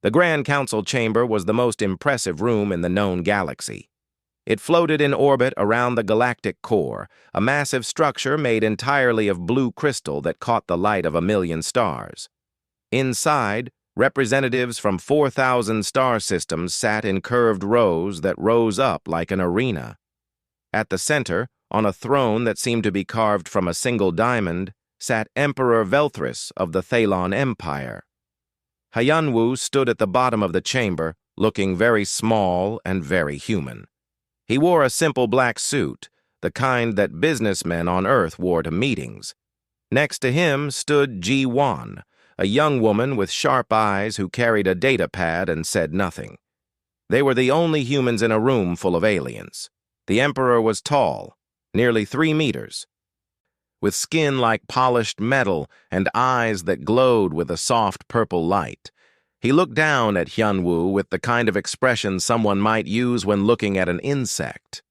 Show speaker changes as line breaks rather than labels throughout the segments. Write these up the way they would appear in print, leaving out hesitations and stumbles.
The Grand Council chamber was the most impressive room in the known galaxy. It floated in orbit around the galactic core, a massive structure made entirely of blue crystal that caught the light of 1,000,000 stars. Inside, representatives from 4,000 star systems sat in curved rows that rose up like an arena. At the center, on a throne that seemed to be carved from a single diamond, sat Emperor Velthris of the Thalon Empire. Hyunwoo stood at the bottom of the chamber, looking very small and very human. He wore a simple black suit, the kind that businessmen on Earth wore to meetings. Next to him stood Ji-Wan, a young woman with sharp eyes who carried a data pad and said nothing. They were the only humans in a room full of aliens. The Emperor was tall, nearly 3 meters, with skin like polished metal and eyes that glowed with a soft purple light. He looked down at Hyunwoo with the kind of expression someone might use when looking at an insect.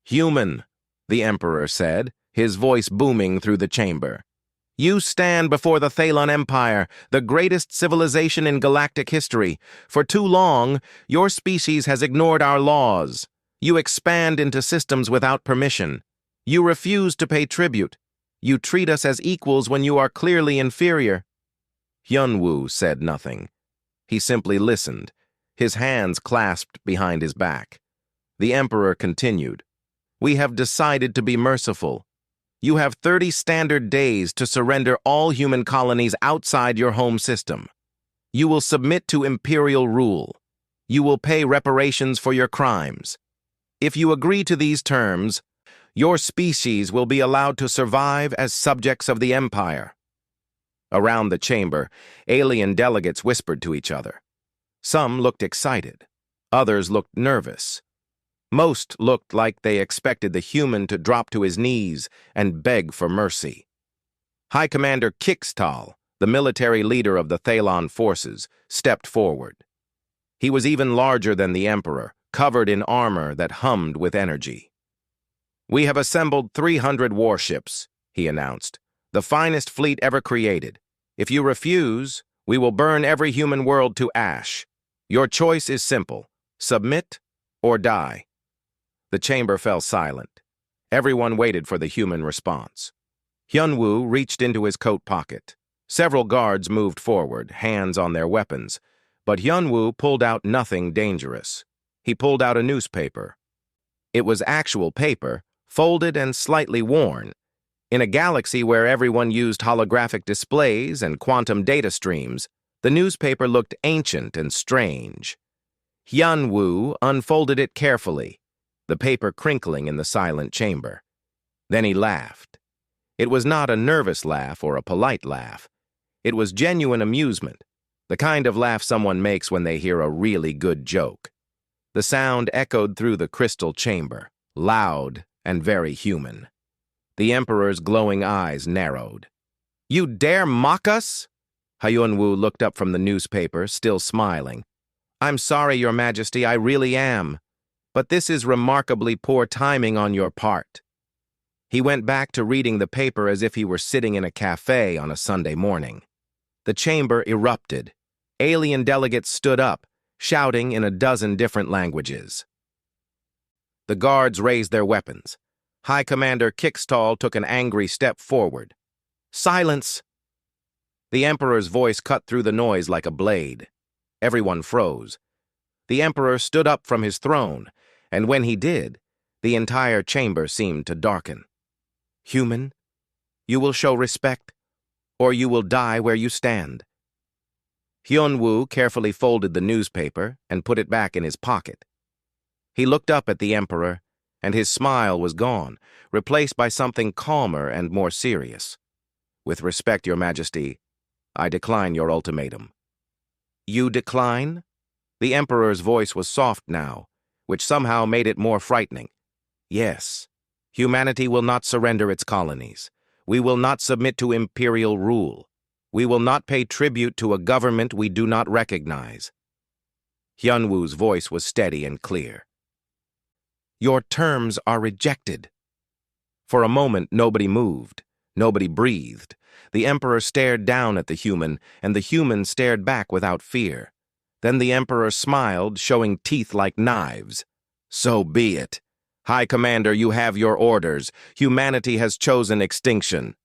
"Human," the Emperor said, his voice booming through the chamber. "You stand before the Thalon Empire, the greatest civilization in galactic history. For too long, your species has ignored our laws. You expand into systems without permission. You refuse to pay tribute. You treat us as equals when you are clearly inferior." Hyunwoo said nothing. He simply listened, his hands clasped behind his back. The Emperor continued, "We have decided to be merciful. You have 30 standard days to surrender all human colonies outside your home system. You will submit to imperial rule. You will pay reparations for your crimes. If you agree to these terms, your species will be allowed to survive as subjects of the Empire." Around the chamber, alien delegates whispered to each other. Some looked excited. Others looked nervous. Most looked like they expected the human to drop to his knees and beg for mercy. High Commander Kixtal, the military leader of the Thalon forces, stepped forward. He was even larger than the Emperor, covered in armor that hummed with energy. "We have assembled 300 warships," he announced, "the finest fleet ever created. If you refuse, we will burn every human world to ash. Your choice is simple: submit or die." The chamber fell silent. Everyone waited for the human response. Hyunwoo reached into his coat pocket. Several guards moved forward, hands on their weapons, but Hyunwoo pulled out nothing dangerous. He pulled out a newspaper. It was actual paper, folded and slightly worn. In a galaxy where everyone used holographic displays and quantum data streams, the newspaper looked ancient and strange. Hyunwoo unfolded it carefully, the paper crinkling in the silent chamber. Then he laughed. It was not a nervous laugh or a polite laugh. It was genuine amusement, the kind of laugh someone makes when they hear a really good joke. The sound echoed through the crystal chamber, loud and very human. The Emperor's glowing eyes narrowed. "You dare mock us?" Hyunwoo looked up from the newspaper, still smiling. "I'm sorry, Your Majesty, I really am. But this is remarkably poor timing on your part." He went back to reading the paper as if he were sitting in a cafe on a Sunday morning. The chamber erupted. Alien delegates stood up, shouting in a dozen different languages. The guards raised their weapons. High Commander Kixtal took an angry step forward. "Silence!" The Emperor's voice cut through the noise like a blade. Everyone froze. The Emperor stood up from his throne, and when he did, the entire chamber seemed to darken. "Human, you will show respect, or you will die where you stand." Hyunwoo carefully folded the newspaper and put it back in his pocket. He looked up at the Emperor, and his smile was gone, replaced by something calmer and more serious. "With respect, Your Majesty, I decline your ultimatum." "You decline?" The Emperor's voice was soft now, which somehow made it more frightening. "Yes. Humanity will not surrender its colonies. We will not submit to imperial rule. We will not pay tribute to a government we do not recognize." Hyunwoo's voice was steady and clear. "Your terms are rejected." For a moment, nobody moved. Nobody breathed. The Emperor stared down at the human, and the human stared back without fear. Then the Emperor smiled, showing teeth like knives. "So be it. High Commander, you have your orders. Humanity has chosen extinction."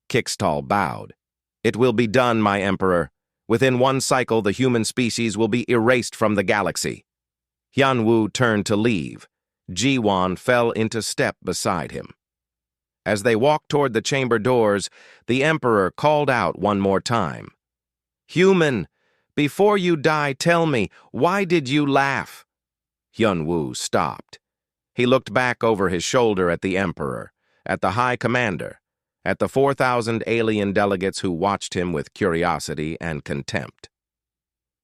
Kixtal bowed. "It will be done, my Emperor. Within one cycle, the human species will be erased from the galaxy." Hyunwoo turned to leave. Jiwon fell into step beside him. As they walked toward the chamber doors, the Emperor called out one more time. "Human, before you die, tell me, why did you laugh?" Hyunwoo stopped. He looked back over his shoulder at the Emperor, at the High Commander, at the 4,000 alien delegates who watched him with curiosity and contempt.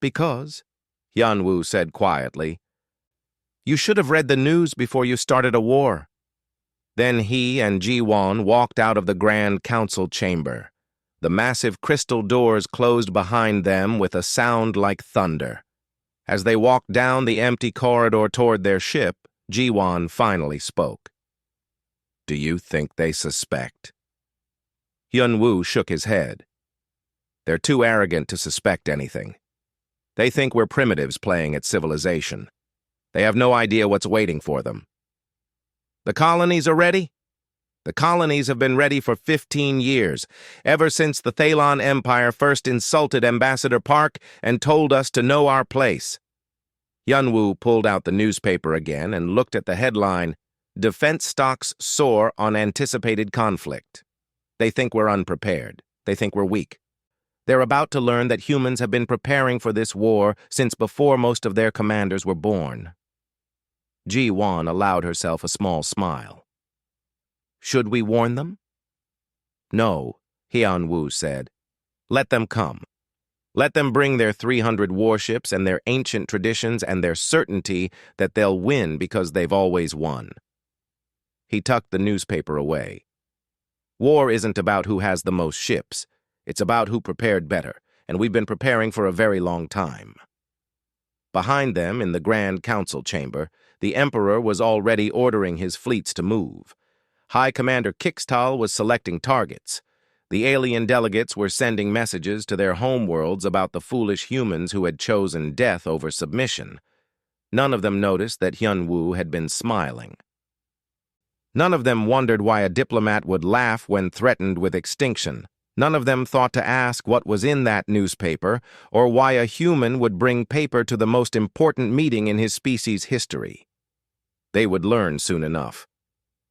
"Because," Hyunwoo said quietly, "you should have read the news before you started a war." Then he and Jiwon walked out of the Grand Council chamber. The massive crystal doors closed behind them with a sound like thunder. As they walked down the empty corridor toward their ship, Jiwon finally spoke. "Do you think they suspect?" Hyunwoo shook his head. "They're too arrogant to suspect anything. They think we're primitives playing at civilization. They have no idea what's waiting for them." "The colonies are ready?" "The colonies have been ready for 15 years, ever since the Thalon Empire first insulted Ambassador Park and told us to know our place." Hyunwoo pulled out the newspaper again and looked at the headline, "Defense stocks soar on anticipated conflict." They think we're unprepared. They think we're weak. They're about to learn that humans have been preparing for this war since before most of their commanders were born. Ji-won allowed herself a small smile. "Should we warn them?" "No," Hyunwoo said. "Let them come. Let them bring their 300 warships and their ancient traditions and their certainty that they'll win because they've always won." He tucked the newspaper away. "War isn't about who has the most ships. It's about who prepared better, and we've been preparing for a very long time." Behind them, in the Grand Council chamber, the Emperor was already ordering his fleets to move. High Commander Kixtal was selecting targets. The alien delegates were sending messages to their homeworlds about the foolish humans who had chosen death over submission. None of them noticed that Hyunwoo had been smiling. None of them wondered why a diplomat would laugh when threatened with extinction. None of them thought to ask what was in that newspaper or why a human would bring paper to the most important meeting in his species' history. They would learn soon enough.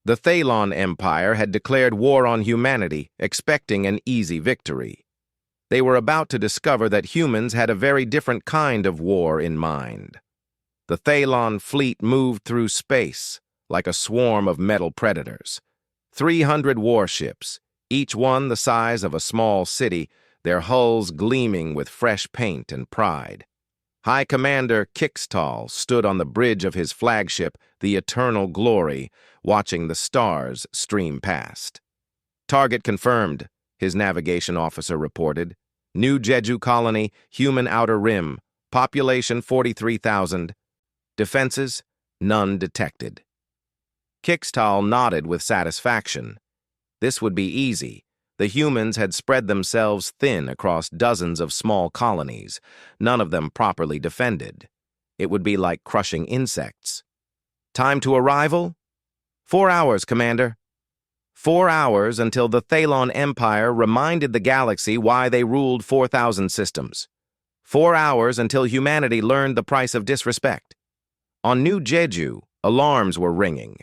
The Thalon Empire had declared war on humanity, expecting an easy victory. They were about to discover that humans had a very different kind of war in mind. The Thalon fleet moved through space like a swarm of metal predators. 300 warships, each one the size of a small city, their hulls gleaming with fresh paint and pride. High Commander Kixtal stood on the bridge of his flagship, the Eternal Glory, watching the stars stream past. "Target confirmed," his navigation officer reported. "New Jeju Colony, human outer rim, population 43,000. Defenses, none detected." Kixtal nodded with satisfaction. This would be easy. The humans had spread themselves thin across dozens of small colonies, none of them properly defended. It would be like crushing insects. "Time to arrival?" 4 hours, Commander." 4 hours until the Thalon Empire reminded the galaxy why they ruled 4,000 systems. 4 hours until humanity learned the price of disrespect. On New Jeju, alarms were ringing.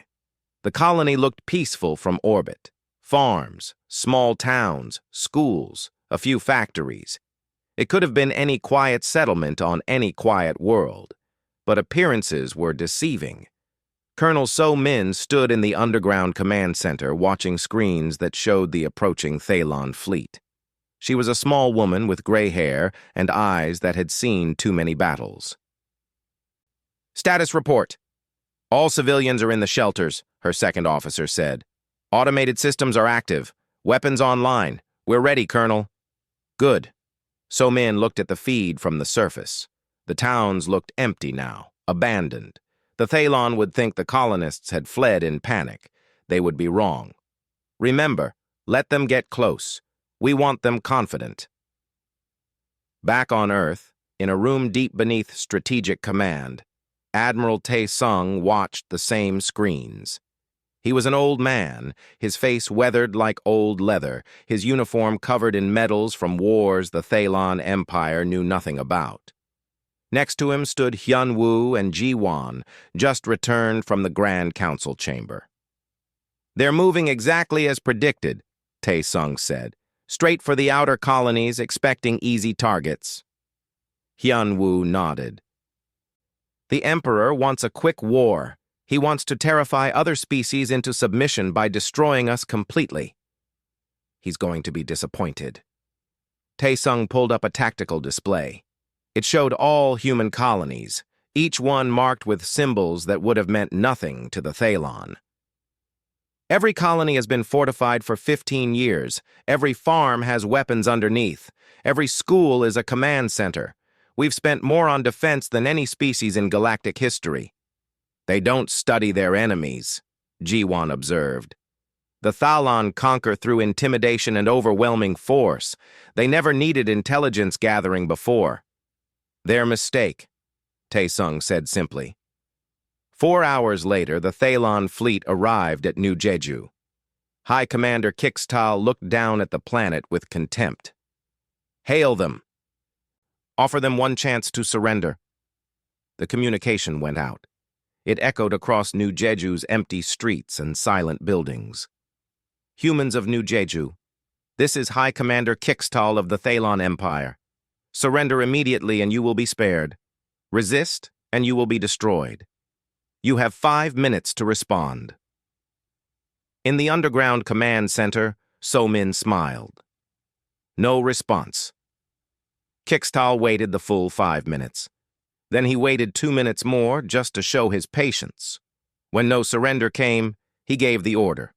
The colony looked peaceful from orbit. Farms, small towns, schools, a few factories. It could have been any quiet settlement on any quiet world, but appearances were deceiving. Colonel So-min stood in the underground command center watching screens that showed the approaching Thalon fleet. She was a small woman with gray hair and eyes that had seen too many battles. "Status report. All civilians are in the shelters," her second officer said. "Automated systems are active. Weapons online. We're ready, Colonel." "Good." So-min looked at the feed from the surface. The towns looked empty now, abandoned. The Thalon would think the colonists had fled in panic. They would be wrong. "Remember, let them get close. We want them confident." Back on Earth, In a room deep beneath Strategic Command, Admiral Tae-sung watched the same screens. He was an old man, his face weathered like old leather, his uniform covered in medals from wars the Thalon Empire knew nothing about. Next to him stood Hyun-woo and Ji-won, just returned from the Grand Council chamber. "They're moving exactly as predicted," Tae-sung said. "Straight for the outer colonies, expecting easy targets." Hyun-woo nodded. "The Emperor wants a quick war. He wants to terrify other species into submission by destroying us completely. He's going to be disappointed." Tae-sung pulled up a tactical display. It showed all human colonies, each one marked with symbols that would have meant nothing to the Thalon. "Every colony has been fortified for 15 years. Every farm has weapons underneath. Every school is a command center. We've spent more on defense than any species in galactic history." "They don't study their enemies," Ji-won observed. "The Thalon conquer through intimidation and overwhelming force. They never needed intelligence gathering before." "Their mistake," Tae-sung said simply. 4 hours later, the Thalon fleet arrived at New Jeju. High Commander Kixtal looked down at the planet with contempt. "Hail them. Offer them one chance to surrender." The communication went out. It echoed across New Jeju's empty streets and silent buildings. "Humans of New Jeju, this is High Commander Kixtal of the Thalon Empire. Surrender immediately and you will be spared. Resist and you will be destroyed. You have 5 minutes to respond." In the underground command center, So-min smiled. No response. Kixtal waited the full 5 minutes. Then he waited 2 minutes more just to show his patience. When no surrender came, he gave the order.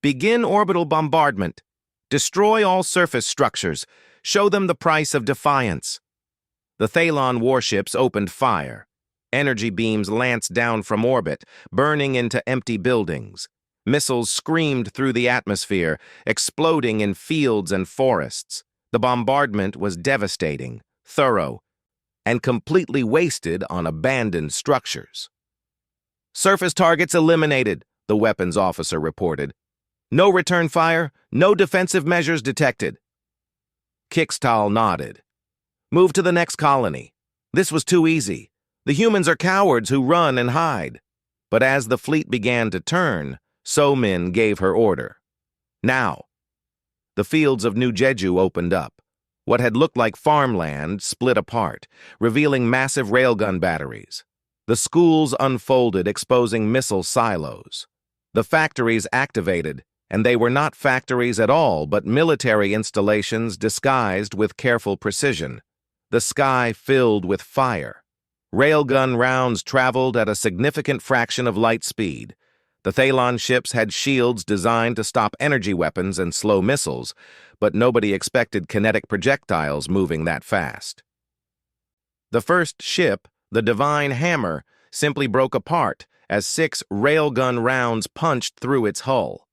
"Begin orbital bombardment. Destroy all surface structures. Show them the price of defiance." The Thalon warships opened fire. Energy beams lanced down from orbit, burning into empty buildings. Missiles screamed through the atmosphere, exploding in fields and forests. The bombardment was devastating, thorough, and completely wasted on abandoned structures. "Surface targets eliminated," the weapons officer reported. "No return fire, no defensive measures detected." Kixtal nodded. "Move to the next colony. This was too easy. The humans are cowards who run and hide." But as the fleet began to turn, So-min gave her order. "Now." The fields of New Jeju opened up. What had looked like farmland split apart, revealing massive railgun batteries. The schools unfolded, exposing missile silos. The factories activated, and they were not factories at all, but military installations disguised with careful precision. The sky filled with fire. Railgun rounds traveled at a significant fraction of light speed. The Thalon ships had shields designed to stop energy weapons and slow missiles, but nobody expected kinetic projectiles moving that fast. The first ship, the Divine Hammer, simply broke apart as 6 railgun rounds punched through its hull.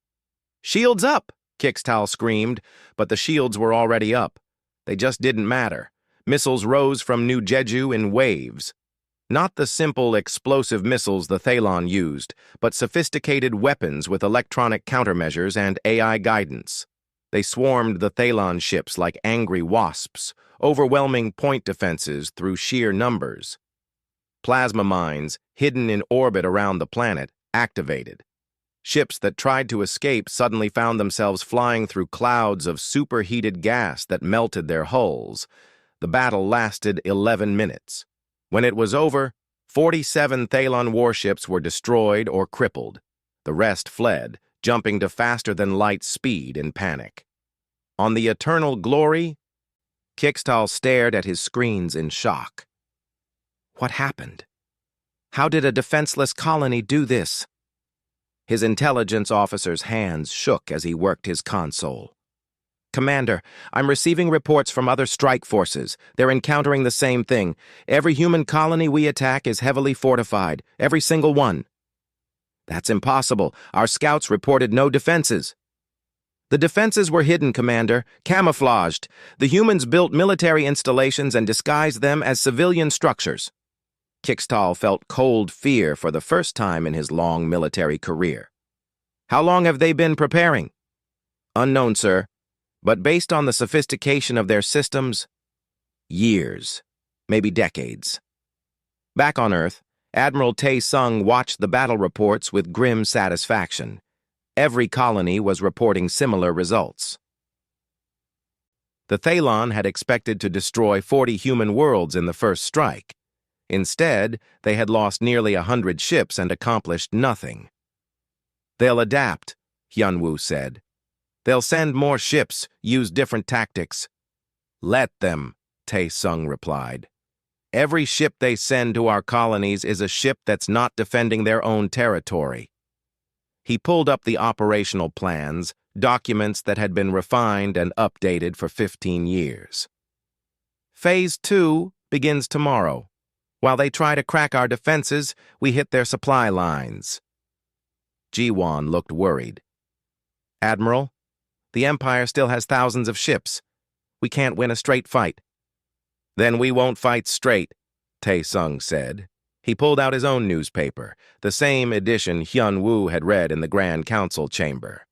"Shields up!" Kixtal screamed, but the shields were already up. They just didn't matter. Missiles rose from New Jeju in waves. Not the simple explosive missiles the Thalon used, but sophisticated weapons with electronic countermeasures and AI guidance. They swarmed the Thalon ships like angry wasps, overwhelming point defenses through sheer numbers. Plasma mines, hidden in orbit around the planet, activated. Ships that tried to escape suddenly found themselves flying through clouds of superheated gas that melted their hulls. The battle lasted 11 minutes. When it was over, 47 Thalon warships were destroyed or crippled. The rest fled, jumping to faster-than-light speed in panic. On the eternal glory, Kixtal stared at his screens in shock. What happened? How did a defenseless colony do this? His intelligence officer's hands shook as he worked his console. "Commander, I'm receiving reports from other strike forces. They're encountering the same thing. Every human colony we attack is heavily fortified, every single one." "That's impossible. Our scouts reported no defenses." The defenses were hidden, Commander, camouflaged. The humans built military installations and disguised them as civilian structures. Kixtal felt cold fear for the first time in his long military career. How long have they been preparing? Unknown, sir, but based on the sophistication of their systems, years, maybe decades. Back on Earth, Admiral Tae-sung watched the battle reports with grim satisfaction. Every colony was reporting similar results. The Thalon had expected to destroy 40 human worlds in the first strike. Instead, they had lost nearly 100 ships and accomplished nothing. They'll adapt, Hyunwoo said. They'll send more ships, use different tactics. Let them, Tae-sung replied. Every ship they send to our colonies is a ship that's not defending their own territory. He pulled up the operational plans, documents that had been refined and updated for 15 years. Phase 2 begins tomorrow. While they try to crack our defenses, we hit their supply lines. Ji-won looked worried. Admiral, the Empire still has thousands of ships. We can't win a straight fight. Then we won't fight straight, Tae-sung said. He pulled out his own newspaper, the same edition Hyunwoo had read in the Grand Council chamber.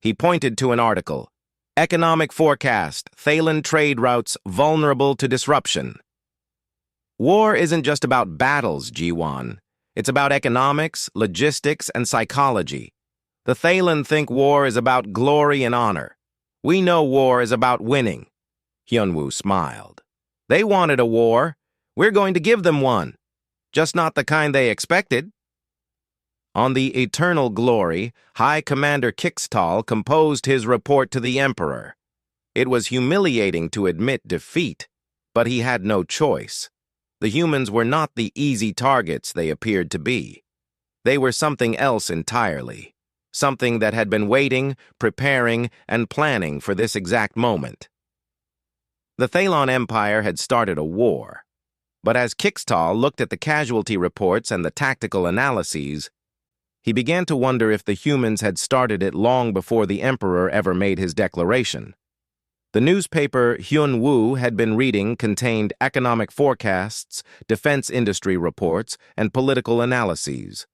He pointed to an article, Economic Forecast, Thalan Trade Routes Vulnerable to Disruption. War isn't just about battles, Ji-won. It's about economics, logistics, and psychology. The Thalan think war is about glory and honor. We know war is about winning. Hyunwoo smiled. They wanted a war. We're going to give them one. Just not the kind they expected. On the Eternal Glory, High Commander Kixtal composed his report to the Emperor. It was humiliating to admit defeat, but he had no choice. The humans were not the easy targets they appeared to be. They were something else entirely, something that had been waiting, preparing, and planning for this exact moment. The Thalon Empire had started a war, but as Kixtal looked at the casualty reports and the tactical analyses, he began to wonder if the humans had started it long before the Emperor ever made his declaration. The newspaper Hyunwoo had been reading contained economic forecasts, defense industry reports, and political analyses.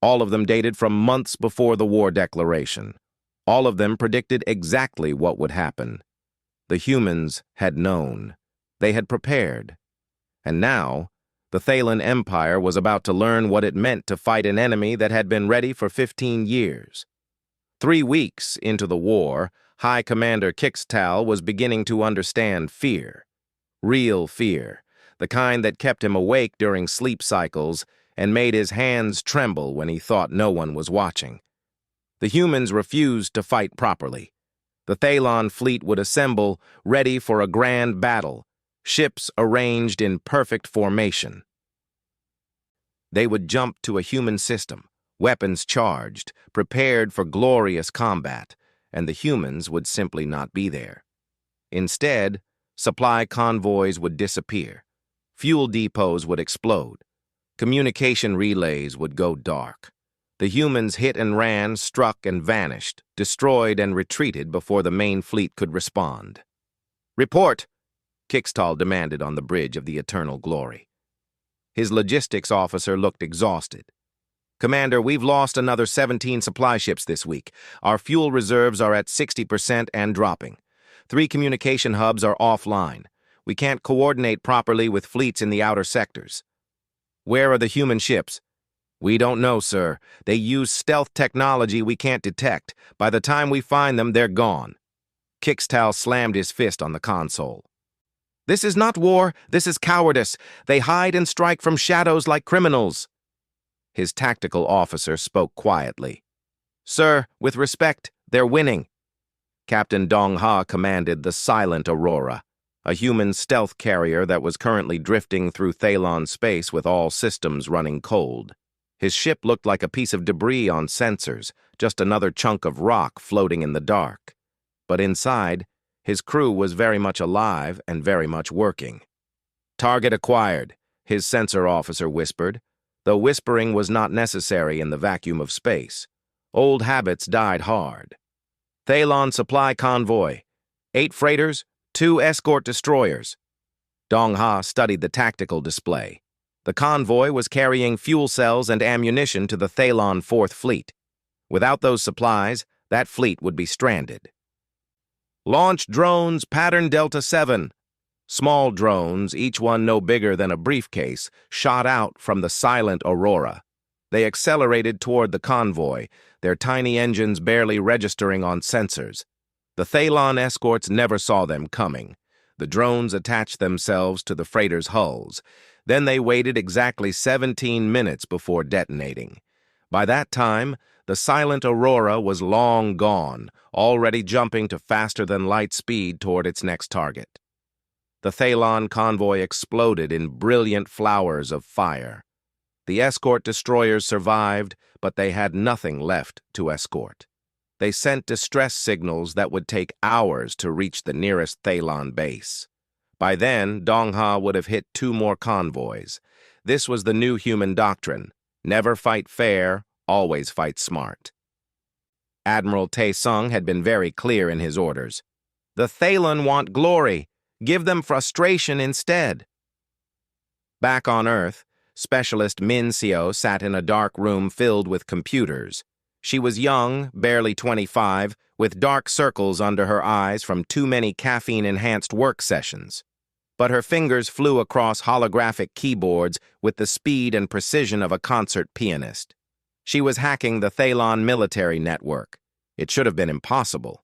All of them dated from months before the war declaration. All of them predicted exactly what would happen. The humans had known. They had prepared. And now, the Thalan Empire was about to learn what it meant to fight an enemy that had been ready for 15 years. 3 weeks into the war, High Commander Kixtal was beginning to understand fear. Real fear, the kind that kept him awake during sleep cycles and made his hands tremble when he thought no one was watching. The humans refused to fight properly. The Thalon fleet would assemble, ready for a grand battle, ships arranged in perfect formation. They would jump to a human system, weapons charged, prepared for glorious combat, and the humans would simply not be there. Instead, supply convoys would disappear, fuel depots would explode, communication relays would go dark. The humans hit and ran, struck and vanished, destroyed and retreated before the main fleet could respond. "Report!" Kixtal demanded on the bridge of the Eternal Glory. His logistics officer looked exhausted. "Commander, we've lost another 17 supply ships this week. Our fuel reserves are at 60% and dropping. 3 communication hubs are offline. We can't coordinate properly with fleets in the outer sectors." "Where are the human ships?" "We don't know, sir. They use stealth technology we can't detect. By the time we find them, they're gone." Kixtal slammed his fist on the console. "This is not war. This is cowardice. They hide and strike from shadows like criminals." His tactical officer spoke quietly. "Sir, with respect, they're winning." Captain Dong-ha commanded the Silent Aurora, a human stealth carrier that was currently drifting through Thalon space with all systems running cold. His ship looked like a piece of debris on sensors, just another chunk of rock floating in the dark. But inside, his crew was very much alive and very much working. "Target acquired," his sensor officer whispered, though whispering was not necessary in the vacuum of space. Old habits died hard. Thalon supply convoy. 8 freighters, 2 escort destroyers. Dong Ha studied the tactical display. The convoy was carrying fuel cells and ammunition to the Thalon 4th Fleet. Without those supplies, that fleet would be stranded. Launch drones pattern Delta 7. Small drones, each one no bigger than a briefcase, shot out from the silent Aurora. They accelerated toward the convoy, their tiny engines barely registering on sensors. The Thalon escorts never saw them coming. The drones attached themselves to the freighter's hulls. Then they waited exactly 17 minutes before detonating. By that time, the silent Aurora was long gone, already jumping to faster-than-light speed toward its next target. The Thalon convoy exploded in brilliant flowers of fire. The escort destroyers survived, but they had nothing left to escort. They sent distress signals that would take hours to reach the nearest Thalon base. By then, Dong Ha would have hit 2 more convoys. This was the new human doctrine: never fight fair, always fight smart. Admiral Tae-sung had been very clear in his orders. The Thalon want glory. Give them frustration instead. Back on Earth, Specialist Min Seo sat in a dark room filled with computers. She was young, barely 25, with dark circles under her eyes from too many caffeine-enhanced work sessions. But her fingers flew across holographic keyboards with the speed and precision of a concert pianist. She was hacking the Thalon military network. It should have been impossible.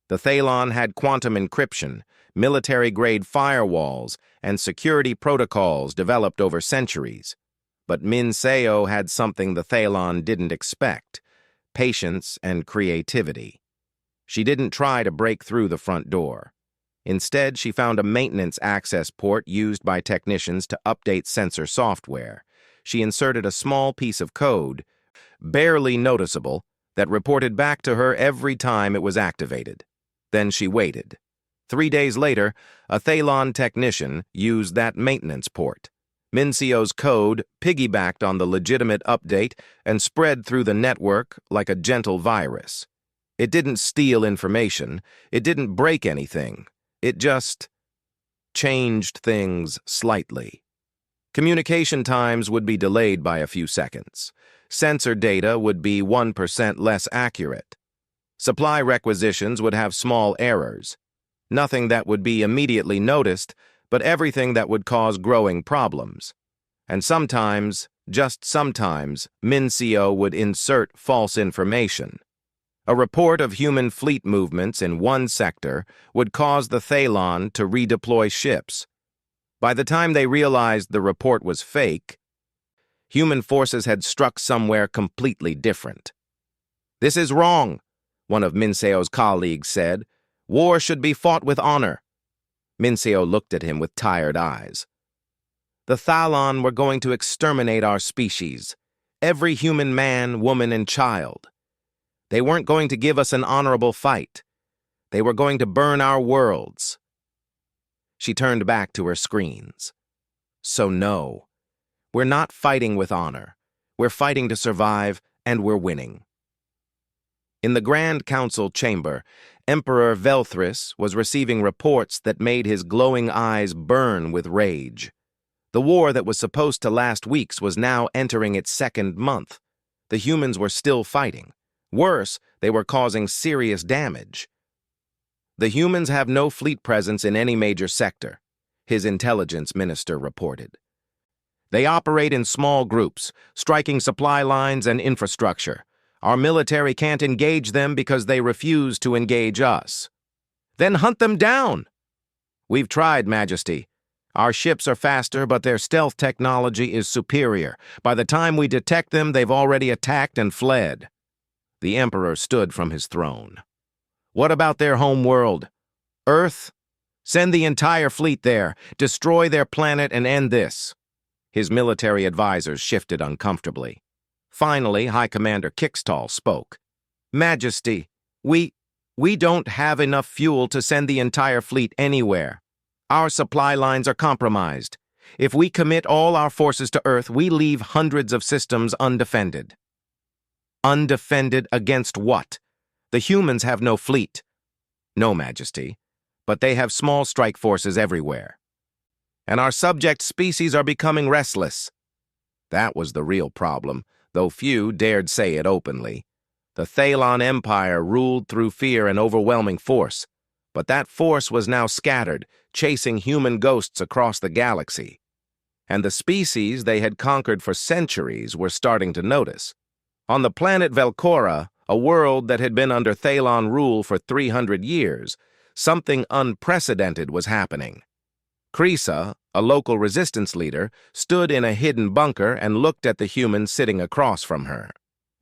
The Thalon had quantum encryption, military-grade firewalls, and security protocols developed over centuries. But Min Seo had something the Thalon didn't expect: patience and creativity. She didn't try to break through the front door. Instead, she found a maintenance access port used by technicians to update sensor software. She inserted a small piece of code, barely noticeable, that reported back to her every time it was activated. Then she waited. 3 days later, a Thalon technician used that maintenance port. Min Seo's code piggybacked on the legitimate update and spread through the network like a gentle virus. It didn't steal information. It didn't break anything. It just changed things slightly. Communication times would be delayed by a few seconds. Sensor data would be 1% less accurate. Supply requisitions would have small errors. Nothing that would be immediately noticed, but everything that would cause growing problems. And sometimes, just sometimes, Min Seo would insert false information. A report of human fleet movements in one sector would cause the Thalon to redeploy ships. By the time they realized the report was fake, human forces had struck somewhere completely different. "This is wrong," one of Min Seo's colleagues said. "War should be fought with honor." Min Seo looked at him with tired eyes. "The Thalon were going to exterminate our species, every human man, woman, and child. They weren't going to give us an honorable fight. They were going to burn our worlds." She turned back to her screens. "So no, we're not fighting with honor. We're fighting to survive, and we're winning." In the Grand Council chamber, Emperor Velthris was receiving reports that made his glowing eyes burn with rage. The war that was supposed to last weeks was now entering its 2nd month. The humans were still fighting. Worse, they were causing serious damage. "The humans have no fleet presence in any major sector," his intelligence minister reported. "They operate in small groups, striking supply lines and infrastructure. Our military can't engage them because they refuse to engage us." "Then hunt them down." "We've tried, Majesty. Our ships are faster, but their stealth technology is superior. By the time we detect them, they've already attacked and fled." The Emperor stood from his throne. "What about their home world? Earth? Send the entire fleet there, destroy their planet, and end this." His military advisors shifted uncomfortably. Finally, High Commander Kickstall spoke. "Majesty, we don't have enough fuel to send the entire fleet anywhere. Our supply lines are compromised. If we commit all our forces to Earth, we leave hundreds of systems undefended." "Undefended against what? The humans have no fleet. No, Majesty, but they have small strike forces everywhere. And our subject species are becoming restless. That was the real problem, though few dared say it openly. The Thalon Empire ruled through fear and overwhelming force, but that force was now scattered, chasing human ghosts across the galaxy. And the species they had conquered for centuries were starting to notice. On the planet Velcora, a world that had been under Thalon rule for 300 years, something unprecedented was happening. Krisa, a local resistance leader, stood in a hidden bunker and looked at the humans sitting across from her.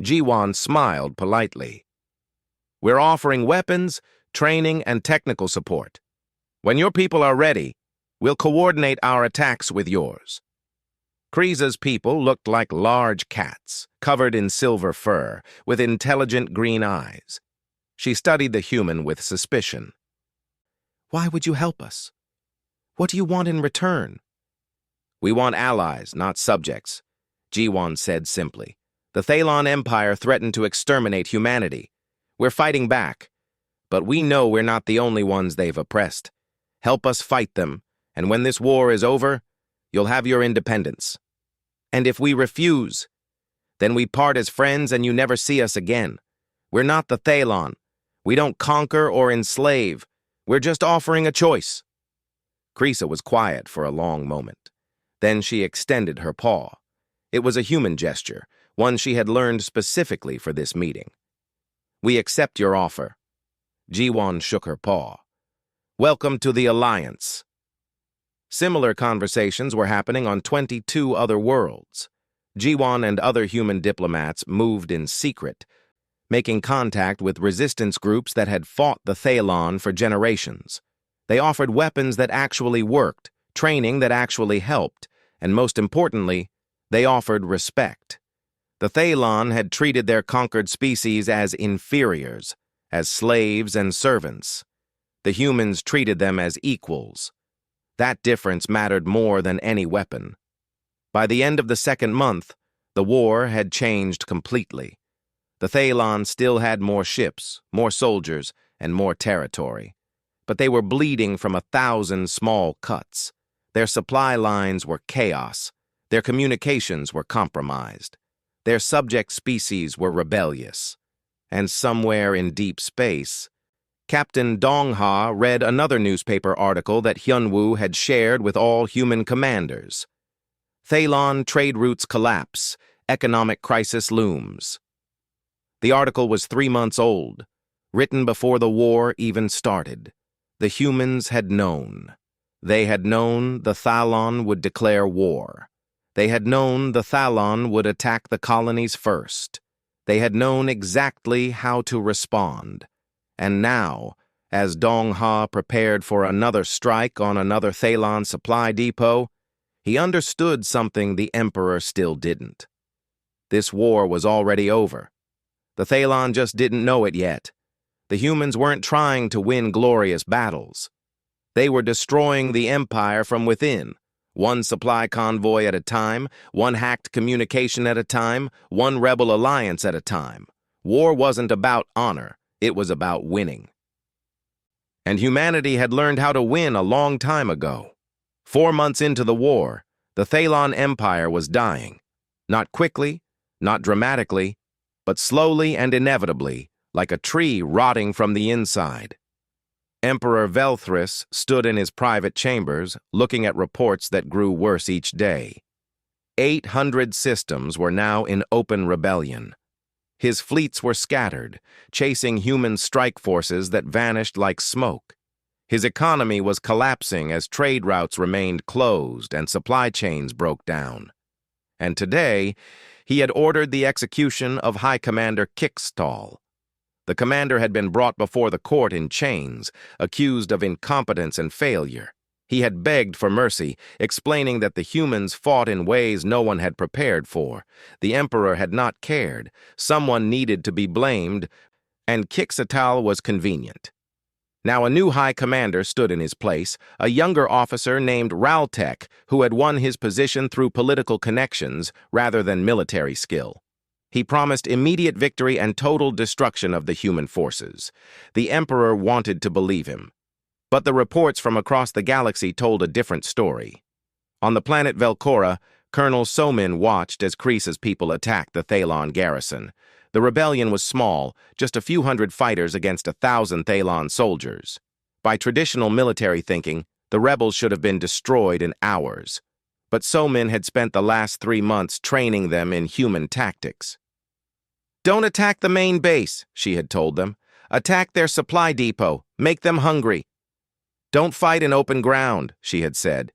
Jiwan smiled politely. We're offering weapons, training, and technical support. When your people are ready, we'll coordinate our attacks with yours. Krisa's people looked like large cats, covered in silver fur, with intelligent green eyes. She studied the human with suspicion. Why would you help us? What do you want in return? We want allies, not subjects, Jiwan said simply. The Thalon Empire threatened to exterminate humanity. We're fighting back, but we know we're not the only ones they've oppressed. Help us fight them, and when this war is over, you'll have your independence. And if we refuse, then we part as friends and you never see us again. We're not the Thalon. We don't conquer or enslave. We're just offering a choice. Krisa was quiet for a long moment. Then she extended her paw. It was a human gesture, one she had learned specifically for this meeting. We accept your offer. Jiwan shook her paw. Welcome to the Alliance. Similar conversations were happening on 22 other worlds. Jiwan and other human diplomats moved in secret, making contact with resistance groups that had fought the Thalon for generations. They offered weapons that actually worked, training that actually helped, and most importantly, they offered respect. The Thalon had treated their conquered species as inferiors, as slaves and servants. The humans treated them as equals. That difference mattered more than any weapon. By the end of the second month, the war had changed completely. The Thalon still had more ships, more soldiers, and more territory. But they were bleeding from 1,000 small cuts. Their supply lines were chaos. Their communications were compromised. Their subject species were rebellious. And somewhere in deep space, Captain Dongha read another newspaper article that Hyunwoo had shared with all human commanders. Thalon trade routes collapse. Economic crisis looms. The article was 3 months old, written before the war even started. The humans had known. They had known the Thalon would declare war. They had known the Thalon would attack the colonies first. They had known exactly how to respond. And now, as Dongha prepared for another strike on another Thalon supply depot, he understood something the Emperor still didn't. This war was already over. The Thalon just didn't know it yet. The humans weren't trying to win glorious battles. They were destroying the Empire from within, one supply convoy at a time, one hacked communication at a time, one rebel alliance at a time. War wasn't about honor, it was about winning. And humanity had learned how to win a long time ago. 4 months into the war, the Thalon Empire was dying. Not quickly, not dramatically, but slowly and inevitably, like a tree rotting from the inside. Emperor Velthris stood in his private chambers, looking at reports that grew worse each day. 800 systems were now in open rebellion. His fleets were scattered, chasing human strike forces that vanished like smoke. His economy was collapsing as trade routes remained closed and supply chains broke down. And today, he had ordered the execution of High Commander Kickstall. The commander had been brought before the court in chains, accused of incompetence and failure. He had begged for mercy, explaining that the humans fought in ways no one had prepared for. The Emperor had not cared. Someone needed to be blamed, and Kixatal was convenient. Now a new high commander stood in his place, a younger officer named Raltek, who had won his position through political connections rather than military skill. He promised immediate victory and total destruction of the human forces. The Emperor wanted to believe him. But the reports from across the galaxy told a different story. On the planet Velcora, Colonel Somin watched as Kreesa's people attacked the Thalon garrison. The rebellion was small, just a few hundred fighters against 1,000 Thalon soldiers. By traditional military thinking, the rebels should have been destroyed in hours. But Somin had spent the last 3 months training them in human tactics. "Don't attack the main base," she had told them. "Attack their supply depot. Make them hungry. Don't fight in open ground," she had said.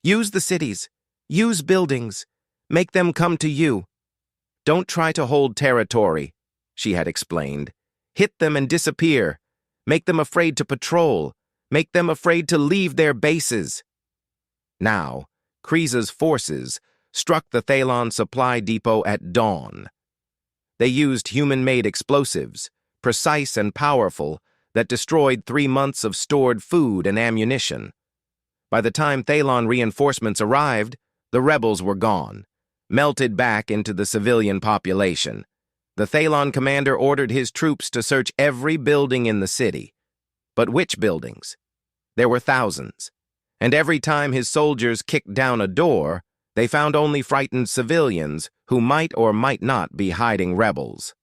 "Use the cities. Use buildings. Make them come to you. Don't try to hold territory," she had explained. "Hit them and disappear. Make them afraid to patrol. Make them afraid to leave their bases." Now, Kreesa's forces struck the Thalon supply depot at dawn. They used human-made explosives, precise and powerful, that destroyed 3 months of stored food and ammunition. By the time Thalon reinforcements arrived, the rebels were gone, melted back into the civilian population. The Thalon commander ordered his troops to search every building in the city. But which buildings? There were thousands. And every time his soldiers kicked down a door, they found only frightened civilians who might or might not be hiding rebels.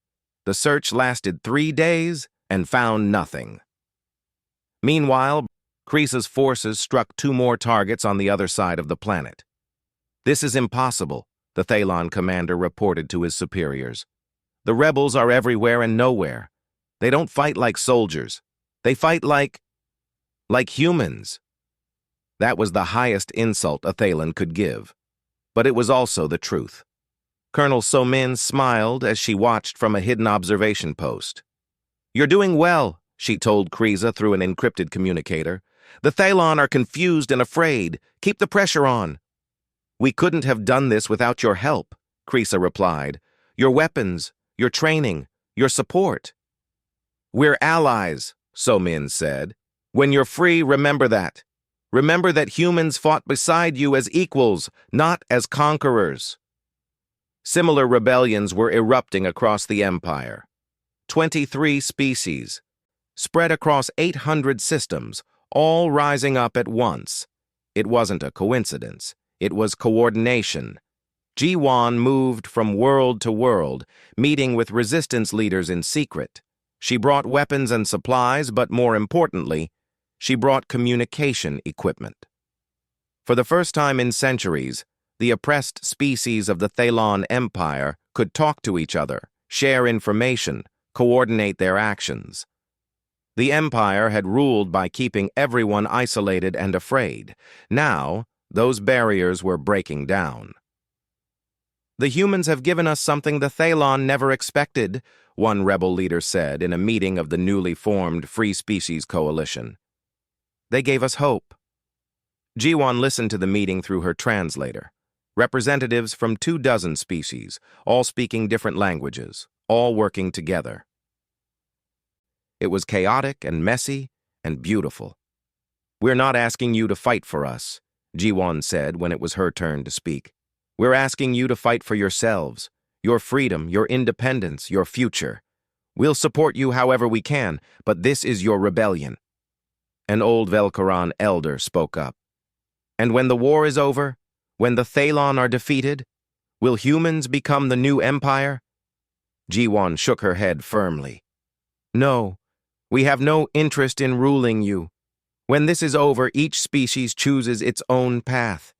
The search lasted 3 days and found nothing. Meanwhile, Kreesa's forces struck 2 more targets on the other side of the planet. "This is impossible," the Thalon commander reported to his superiors. "The rebels are everywhere and nowhere. They don't fight like soldiers. They fight like humans." That was the highest insult a Thalon could give. But it was also the truth. Colonel Somin smiled as she watched from a hidden observation post. "You're doing well," she told Kreesa through an encrypted communicator. "The Thalon are confused and afraid. Keep the pressure on." "We couldn't have done this without your help," Kreesa replied. "Your weapons, your training, your support." "We're allies," Somin said. "When you're free, remember that. Remember that humans fought beside you as equals, not as conquerors." Similar rebellions were erupting across the Empire. 23 species, spread across 800 systems, all rising up at once. It wasn't a coincidence. It was coordination. Ji-Wan moved from world to world, meeting with resistance leaders in secret. She brought weapons and supplies, but more importantly, she brought communication equipment. For the first time in centuries, the oppressed species of the Thalon Empire could talk to each other, share information, coordinate their actions. The Empire had ruled by keeping everyone isolated and afraid. Now, those barriers were breaking down. "The humans have given us something the Thalon never expected," one rebel leader said in a meeting of the newly formed Free Species Coalition. "They gave us hope." Ji-Wan listened to the meeting through her translator. Representatives from 24 species, all speaking different languages, all working together. It was chaotic and messy and beautiful. "We're not asking you to fight for us," Ji-Wan said when it was her turn to speak. "We're asking you to fight for yourselves, your freedom, your independence, your future. We'll support you however we can, but this is your rebellion." An old Velcoran elder spoke up. "And when the war is over, when the Thalon are defeated, will humans become the new empire?" Ji-Wan shook her head firmly. "No, we have no interest in ruling you. When this is over, each species chooses its own path.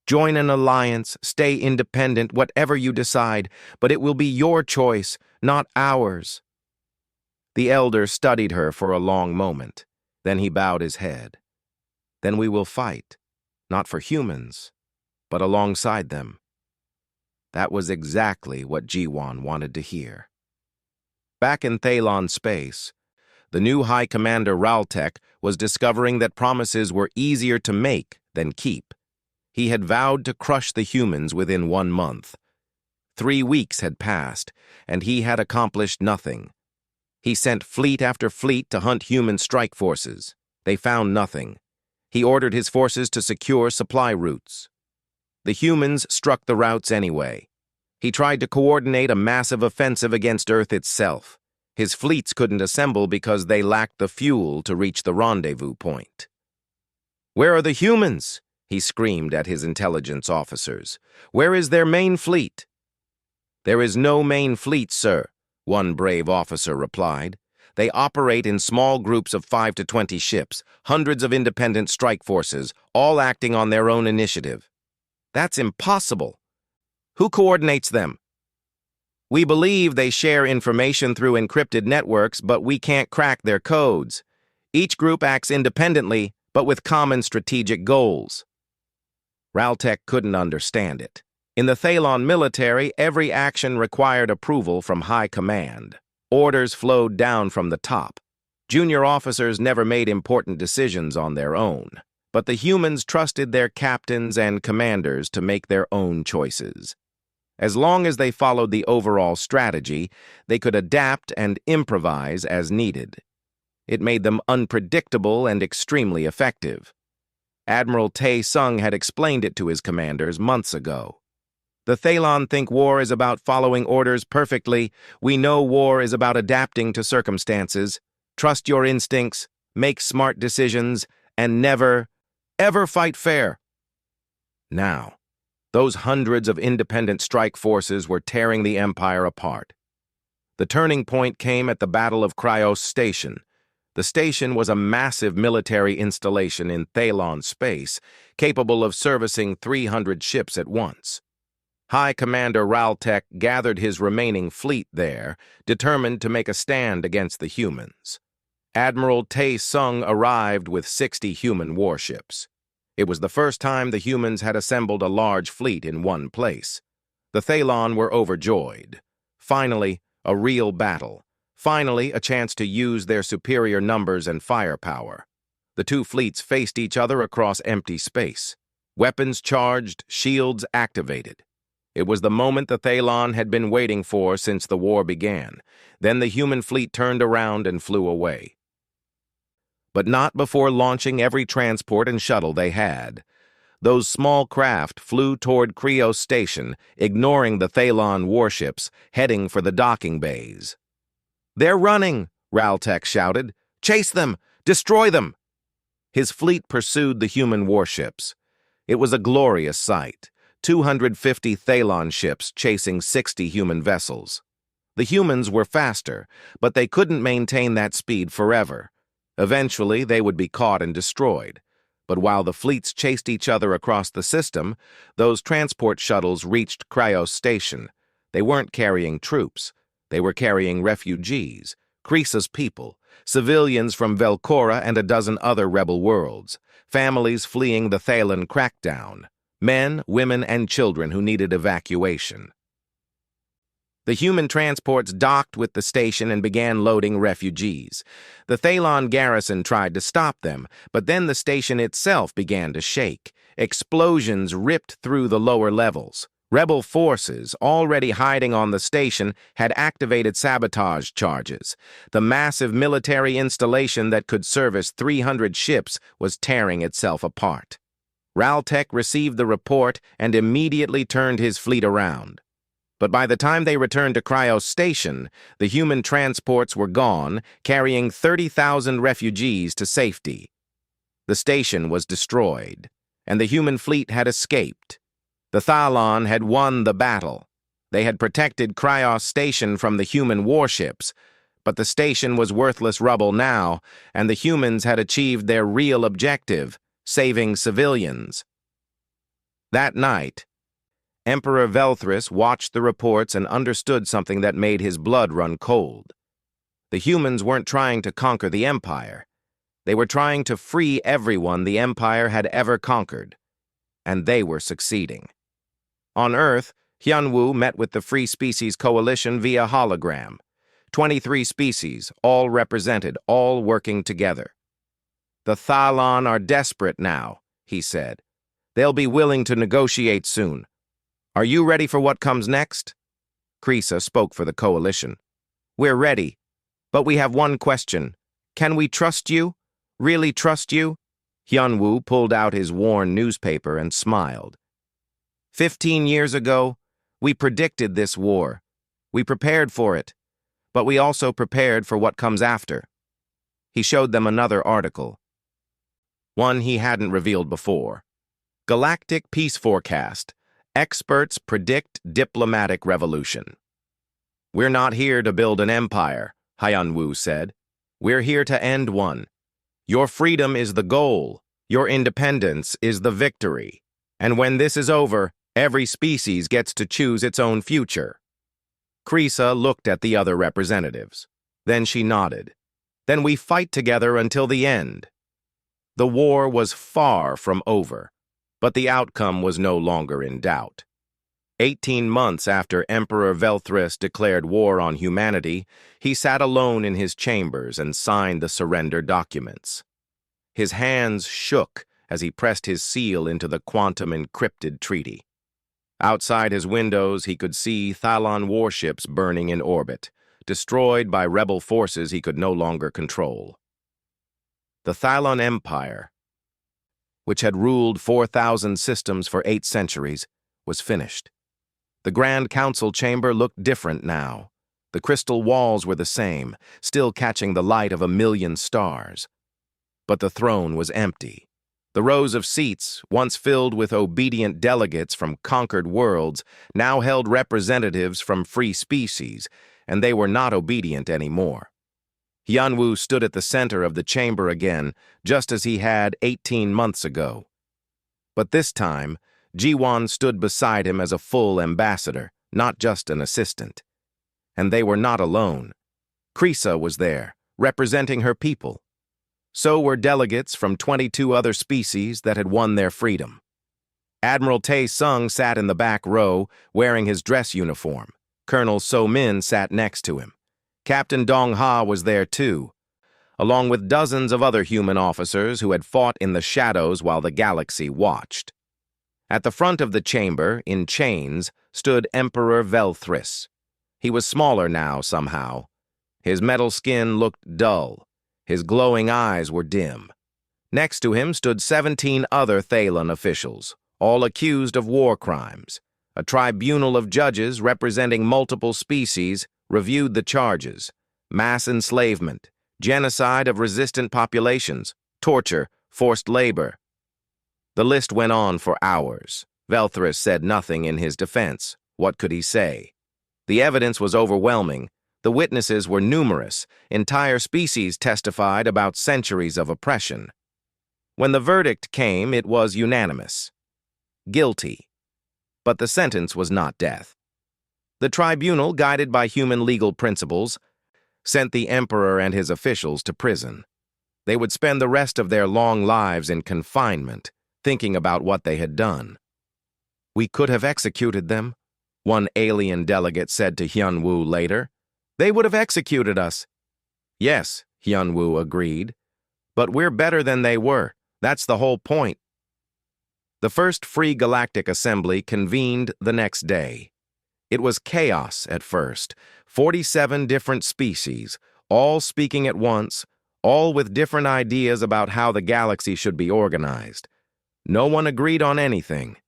Join an alliance, stay independent, whatever you decide, but it will be your choice, not ours." The elder studied her for a long moment. Then he bowed his head. "Then we will fight, not for humans, but alongside them." That was exactly what Ji-Wan wanted to hear. Back in Thalon space, the new High Commander Raltek was discovering that promises were easier to make than keep. He had vowed to crush the humans within 1 month. 3 weeks had passed, and he had accomplished nothing. He sent fleet after fleet to hunt human strike forces. They found nothing. He ordered his forces to secure supply routes. The humans struck the routes anyway. He tried to coordinate a massive offensive against Earth itself. His fleets couldn't assemble because they lacked the fuel to reach the rendezvous point. "Where are the humans?" he screamed at his intelligence officers. "Where is their main fleet?" "There is no main fleet, sir," one brave officer replied. "They operate in small groups of 5 to 20 ships, hundreds of independent strike forces, all acting on their own initiative." "That's impossible. Who coordinates them?" "We believe they share information through encrypted networks, but we can't crack their codes. Each group acts independently, but with common strategic goals." Raltek couldn't understand it. In the Thalon military, every action required approval from high command. Orders flowed down from the top. Junior officers never made important decisions on their own, but the humans trusted their captains and commanders to make their own choices. As long as they followed the overall strategy, they could adapt and improvise as needed. It made them unpredictable and extremely effective. Admiral Tae Sung had explained it to his commanders months ago. "The Thalon think war is about following orders perfectly. We know war is about adapting to circumstances. Trust your instincts, make smart decisions, and never, ever fight fair." Now, those hundreds of independent strike forces were tearing the Empire apart. The turning point came at the Battle of Cryos Station. The station was a massive military installation in Thalon space, capable of servicing 300 ships at once. High Commander Raltek gathered his remaining fleet there, determined to make a stand against the humans. Admiral Tae Sung arrived with 60 human warships. It was the first time the humans had assembled a large fleet in one place. The Thalon were overjoyed. Finally, a real battle. Finally, a chance to use their superior numbers and firepower. The two fleets faced each other across empty space. Weapons charged, shields activated. It was the moment the Thalon had been waiting for since the war began. Then the human fleet turned around and flew away. But not before launching every transport and shuttle they had. Those small craft flew toward Cryos Station, ignoring the Thalon warships, heading for the docking bays. "They're running!" Raltek shouted. "Chase them! Destroy them!" His fleet pursued the human warships. It was a glorious sight. 250 Thalon ships chasing 60 human vessels. The humans were faster, but they couldn't maintain that speed forever. Eventually, they would be caught and destroyed. But while the fleets chased each other across the system, those transport shuttles reached Cryos Station. They weren't carrying troops. They were carrying refugees, Krisa's people, civilians from Velcora and a dozen other rebel worlds, families fleeing the Thalon crackdown. Men, women, and children who needed evacuation. The human transports docked with the station and began loading refugees. The Thalon garrison tried to stop them, but then the station itself began to shake. Explosions ripped through the lower levels. Rebel forces, already hiding on the station, had activated sabotage charges. The massive military installation that could service 300 ships was tearing itself apart. Raltek received the report and immediately turned his fleet around. But by the time they returned to Cryos Station, the human transports were gone, carrying 30,000 refugees to safety. The station was destroyed, and the human fleet had escaped. The Thalon had won the battle. They had protected Cryos Station from the human warships, but the station was worthless rubble now, and the humans had achieved their real objective, saving civilians. That night, Emperor Velthris watched the reports and understood something that made his blood run cold. The humans weren't trying to conquer the Empire. They were trying to free everyone the Empire had ever conquered, and they were succeeding. On Earth, Hyunwoo met with the Free Species Coalition via hologram. 23 species, all represented, all working together. "The Thalon are desperate now," he said. "They'll be willing to negotiate soon. Are you ready for what comes next?" Krisa spoke for the coalition. "We're ready, but we have one question. Can we trust you? Really trust you?" Hyunwoo pulled out his worn newspaper and smiled. 15 years ago, We predicted this war. We prepared for it. But we also prepared for what comes after. He showed them another article. One he hadn't revealed before. Galactic Peace Forecast. Experts predict diplomatic revolution. We're not here to build an empire, Hyun-woo said. We're here to end one. Your freedom is the goal. Your independence is the victory. And when this is over, every species gets to choose its own future. Krisa looked at the other representatives. Then she nodded. Then we fight together until the end. The war was far from over, but the outcome was no longer in doubt. 18 months after Emperor Velthris declared war on humanity, he sat alone in his chambers and signed the surrender documents. His hands shook as he pressed his seal into the quantum-encrypted treaty. Outside his windows, he could see Thalon warships burning in orbit, destroyed by rebel forces he could no longer control. The Thalon Empire, which had ruled 4,000 systems for 8 centuries, was finished. The Grand Council chamber looked different now. The crystal walls were the same, still catching the light of 1,000,000 stars. But the throne was empty. The rows of seats, once filled with obedient delegates from conquered worlds, now held representatives from free species, and they were not obedient anymore. Hyun-woo stood at the center of the chamber again, just as he had 18 months ago. But this time, Ji-won stood beside him as a full ambassador, not just an assistant. And they were not alone. Krisa was there, representing her people. So were delegates from 22 other species that had won their freedom. Admiral Tae-sung sat in the back row, wearing his dress uniform. Colonel So-min sat next to him. Captain Dong-ha was there too, along with dozens of other human officers who had fought in the shadows while the galaxy watched. At the front of the chamber, in chains, stood Emperor Velthris. He was smaller now, somehow. His metal skin looked dull. His glowing eyes were dim. Next to him stood 17 other Thalon officials, all accused of war crimes. A tribunal of judges representing multiple species reviewed the charges: mass enslavement, genocide of resistant populations, torture, forced labor. The list went on for hours. Velthris said nothing in his defense. What could he say? The evidence was overwhelming. The witnesses were numerous. Entire species testified about centuries of oppression. When the verdict came, it was unanimous. Guilty. But the sentence was not death. The tribunal, guided by human legal principles, sent the emperor and his officials to prison. They would spend the rest of their long lives in confinement, thinking about what they had done. "We could have executed them," one alien delegate said to Hyun-woo later. "They would have executed us." "Yes," Hyun-woo agreed. "But we're better than they were. That's the whole point." The first Free Galactic Assembly convened the next day. It was chaos at first. 47 different species, all speaking at once, all with different ideas about how the galaxy should be organized. No one agreed on anything.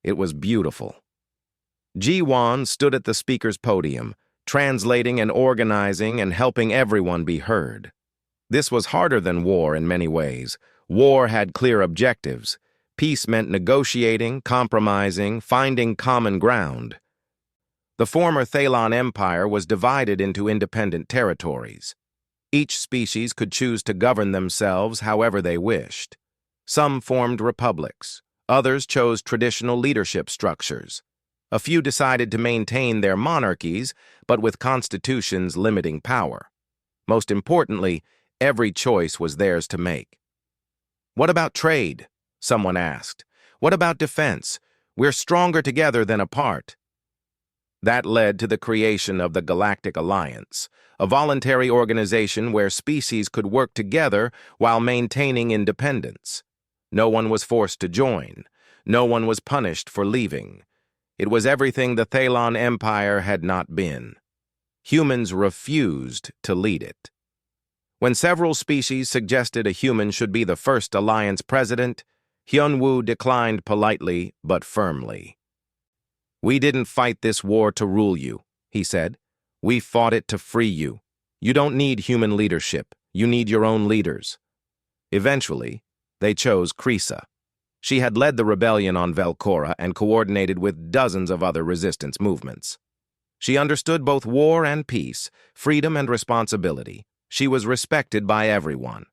It was beautiful. Ji-won stood at the speaker's podium, translating and organizing and helping everyone be heard. This was harder than war in many ways. War had clear objectives. Peace meant negotiating, compromising, finding common ground. The former Thalon Empire was divided into independent territories. Each species could choose to govern themselves however they wished. Some formed republics. Others chose traditional leadership structures. A few decided to maintain their monarchies, but with constitutions limiting power. Most importantly, every choice was theirs to make. "What about trade?" someone asked. "What about defense? We're stronger together than apart." That led to the creation of the Galactic Alliance, a voluntary organization where species could work together while maintaining independence. No one was forced to join. No one was punished for leaving. It was everything the Thalon Empire had not been. Humans refused to lead it. When several species suggested a human should be the first Alliance president, Hyun-woo declined politely but firmly. "We didn't fight this war to rule you," he said. "We fought it to free you. You don't need human leadership. You need your own leaders." Eventually, they chose Kreesa. She had led the rebellion on Velcora and coordinated with dozens of other resistance movements. She understood both war and peace, freedom and responsibility. She was respected by everyone.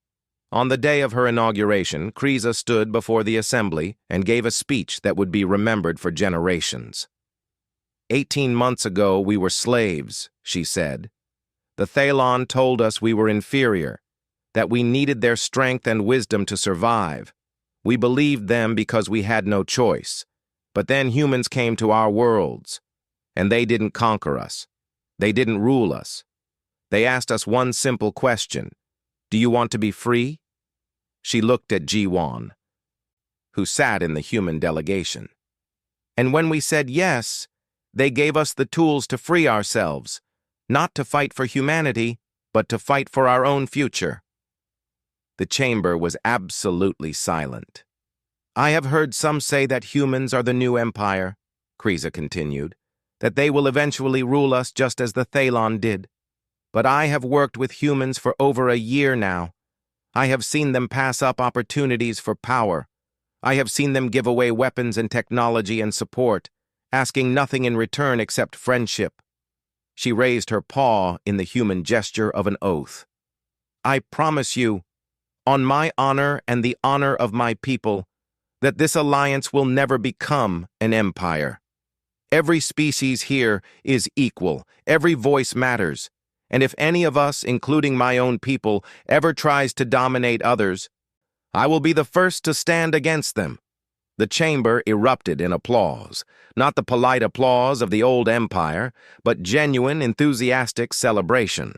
On the day of her inauguration, Kreesa stood before the assembly and gave a speech that would be remembered for generations. 18 months ago, we were slaves, she said. The Thalon told us we were inferior, that we needed their strength and wisdom to survive. We believed them because we had no choice. But then humans came to our worlds, and they didn't conquer us. They didn't rule us. They asked us one simple question: do you want to be free? She looked at Ji-Won, who sat in the human delegation. And when we said yes, they gave us the tools to free ourselves, not to fight for humanity, but to fight for our own future. The chamber was absolutely silent. I have heard some say that humans are the new empire, Kreesa continued, that they will eventually rule us just as the Thalon did. But I have worked with humans for over a year now. I have seen them pass up opportunities for power. I have seen them give away weapons and technology and support, asking nothing in return except friendship. She raised her paw in the human gesture of an oath. I promise you, on my honor and the honor of my people, that this alliance will never become an empire. Every species here is equal. Every voice matters. And if any of us, including my own people, ever tries to dominate others, I will be the first to stand against them. The chamber erupted in applause, not the polite applause of the old empire, but genuine, enthusiastic celebration.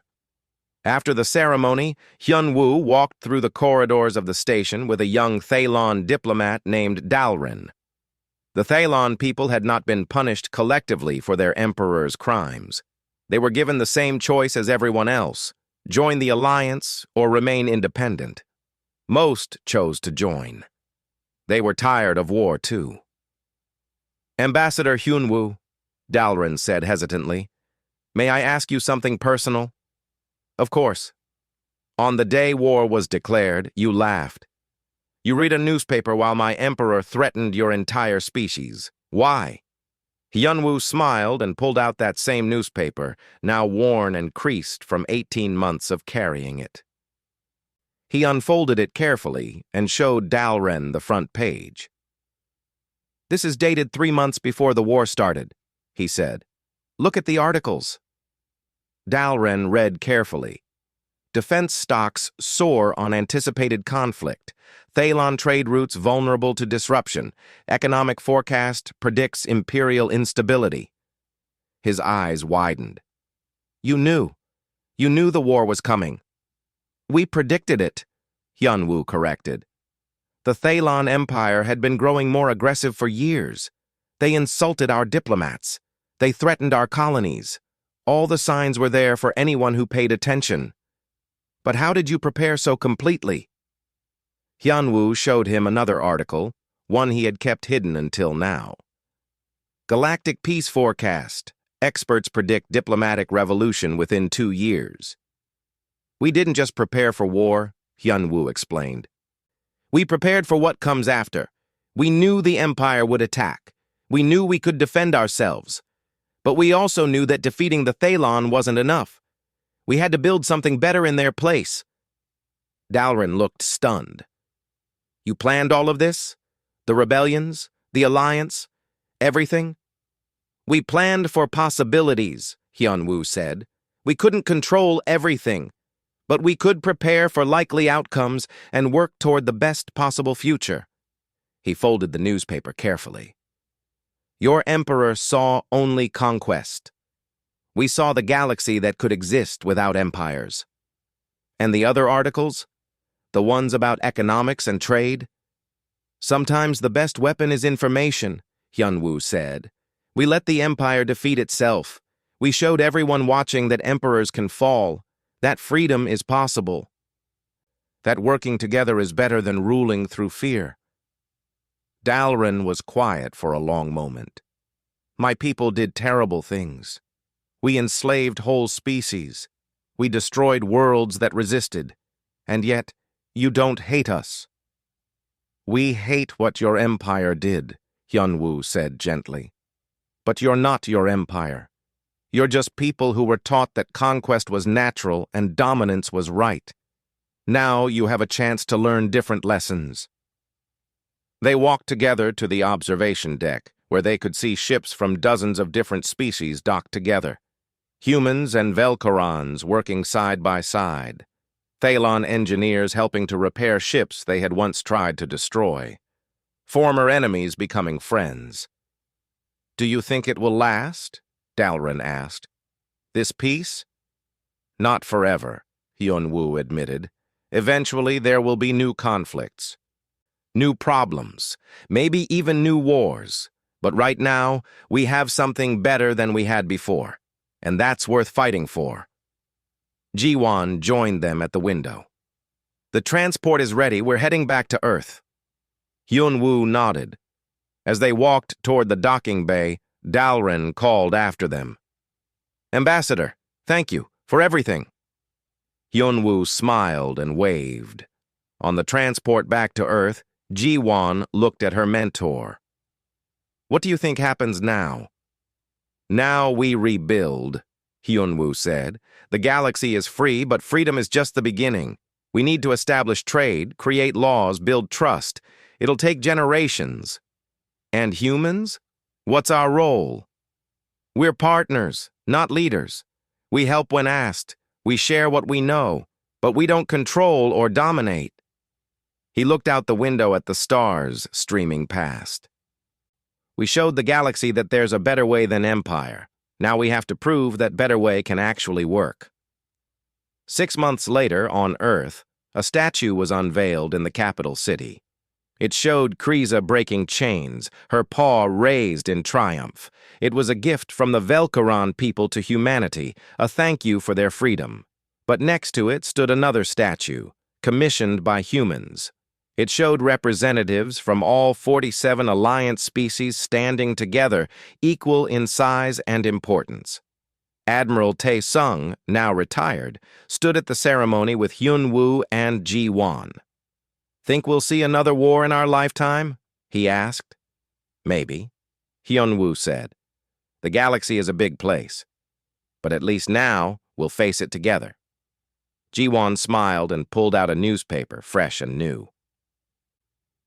After the ceremony, Hyun-woo walked through the corridors of the station with a young Thalon diplomat named Dalrin. The Thalon people had not been punished collectively for their emperor's crimes. They were given the same choice as everyone else: join the alliance or remain independent. Most chose to join. They were tired of war, too. Ambassador Hyun-woo, Dalrin said hesitantly, may I ask you something personal? Of course. On the day war was declared, you laughed. You read a newspaper while my emperor threatened your entire species. Why? Hyun-woo smiled and pulled out that same newspaper, now worn and creased from 18 months of carrying it. He unfolded it carefully and showed Dalren the front page. This is dated 3 months before the war started, he said. Look at the articles. Dalren read carefully. Defense stocks soar on anticipated conflict. Thalon trade routes vulnerable to disruption. Economic forecast predicts imperial instability. His eyes widened. You knew. You knew the war was coming. We predicted it, Hyun-woo corrected. The Thalon Empire had been growing more aggressive for years. They insulted our diplomats. They threatened our colonies. All the signs were there for anyone who paid attention. But how did you prepare so completely? Hyun-woo showed him another article, one he had kept hidden until now. Galactic Peace Forecast. Experts predict diplomatic revolution within 2 years. We didn't just prepare for war, Hyun-woo explained. We prepared for what comes after. We knew the Empire would attack. We knew we could defend ourselves. But we also knew that defeating the Thalon wasn't enough. We had to build something better in their place. Dalrin looked stunned. You planned all of this? The rebellions? The alliance? Everything? We planned for possibilities, Hyun-woo said. We couldn't control everything, but we could prepare for likely outcomes and work toward the best possible future. He folded the newspaper carefully. Your emperor saw only conquest. We saw the galaxy that could exist without empires. And the other articles? The ones about economics and trade? Sometimes the best weapon is information, Hyun-woo said. We let the empire defeat itself. We showed everyone watching that emperors can fall, that freedom is possible, that working together is better than ruling through fear. Dalrin was quiet for a long moment. My people did terrible things. We enslaved whole species. We destroyed worlds that resisted. And yet, you don't hate us." "We hate what your empire did," Hyunwoo said gently. "But you're not your empire. You're just people who were taught that conquest was natural and dominance was right. Now you have a chance to learn different lessons." They walked together to the observation deck, where they could see ships from dozens of different species docked together. Humans and Velkorans working side by side. Thalon engineers helping to repair ships they had once tried to destroy. Former enemies becoming friends. "Do you think it will last?" Dalrin asked. "This peace?" "Not forever," Hyunwoo admitted. "Eventually there will be new conflicts. New problems, maybe even new wars. But right now, we have something better than we had before, and that's worth fighting for." Jiwon joined them at the window. "The transport is ready. We're heading back to Earth." Hyunwoo nodded. As they walked toward the docking bay, Dalrin called after them. "Ambassador, thank you for everything." Hyunwoo smiled and waved. On the transport back to Earth, Jiwon looked at her mentor. "What do you think happens now?" "Now we rebuild," Hyunwoo said. "The galaxy is free, but freedom is just the beginning. We need to establish trade, create laws, build trust. It'll take generations." "And humans? What's our role?" "We're partners, not leaders. We help when asked. We share what we know, but we don't control or dominate." He looked out the window at the stars streaming past. "We showed the galaxy that there's a better way than empire. Now we have to prove that better way can actually work." 6 months later, on Earth, a statue was unveiled in the capital city. It showed Kryza breaking chains, her paw raised in triumph. It was a gift from the Velkoran people to humanity, a thank you for their freedom. But next to it stood another statue, commissioned by humans. It showed representatives from all 47 Alliance species standing together, equal in size and importance. Admiral Tae-sung, now retired, stood at the ceremony with Hyunwoo and Ji-won. "Think we'll see another war in our lifetime?" he asked. "Maybe," Hyunwoo said. "The galaxy is a big place. But at least now, we'll face it together." Ji-won smiled and pulled out a newspaper, fresh and new.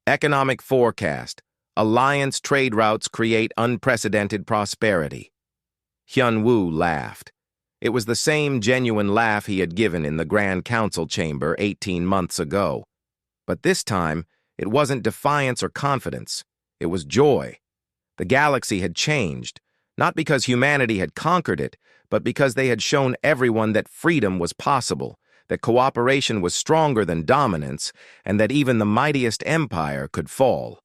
Economic forecast. Alliance trade routes create unprecedented prosperity. Hyunwoo laughed. It was the same genuine laugh he had given in the Grand Council chamber 18 months ago. But this time, it wasn't defiance or confidence. It was joy. The galaxy had changed, not because humanity had conquered it, but because they had shown everyone that freedom was possible, that cooperation was stronger than dominance, and that even the mightiest empire could fall.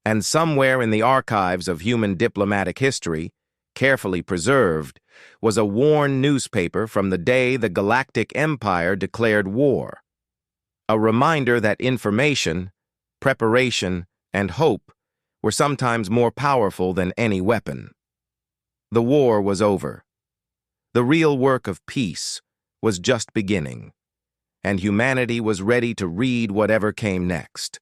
And somewhere in the archives of human diplomatic history, carefully preserved, was a worn newspaper from the day the Galactic Empire declared war. A reminder that information, preparation, and hope were sometimes more powerful than any weapon. The war was over. The real work of peace was just beginning, and humanity was ready to read whatever came next.